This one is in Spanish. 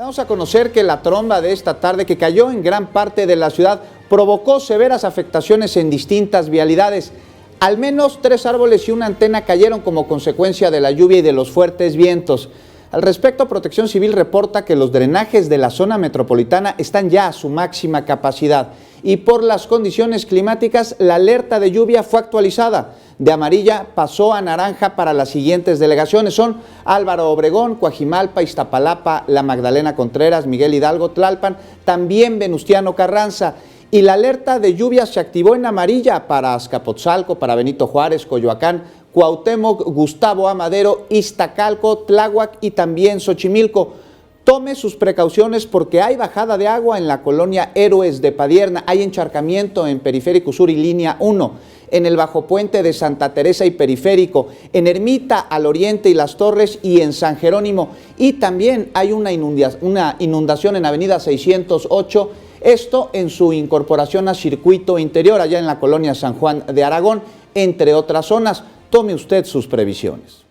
Vamos a conocer que la tromba de esta tarde, que cayó en gran parte de la ciudad, provocó severas afectaciones en distintas vialidades. Al menos 3 árboles y una antena cayeron como consecuencia de la lluvia y de los fuertes vientos. Al respecto, Protección Civil reporta que los drenajes de la zona metropolitana están ya a su máxima capacidad y por las condiciones climáticas la alerta de lluvia fue actualizada. De amarilla pasó a naranja para las siguientes delegaciones. Son Álvaro Obregón, Coajimalpa, Iztapalapa, La Magdalena Contreras, Miguel Hidalgo, Tlalpan, también Venustiano Carranza. Y la alerta de lluvia se activó en amarilla para Azcapotzalco, para Benito Juárez, Coyoacán, Cuauhtémoc, Gustavo Amadero, Iztacalco, Tláhuac y también Xochimilco. Tome sus precauciones porque hay bajada de agua en la colonia Héroes de Padierna, hay encharcamiento en Periférico Sur y Línea 1, en el Bajo Puente de Santa Teresa y Periférico, en Ermita al Oriente y Las Torres y en San Jerónimo. Y también hay una inundación en Avenida 608, esto en su incorporación a Circuito Interior, allá en la colonia San Juan de Aragón, entre otras zonas. Tome usted sus previsiones.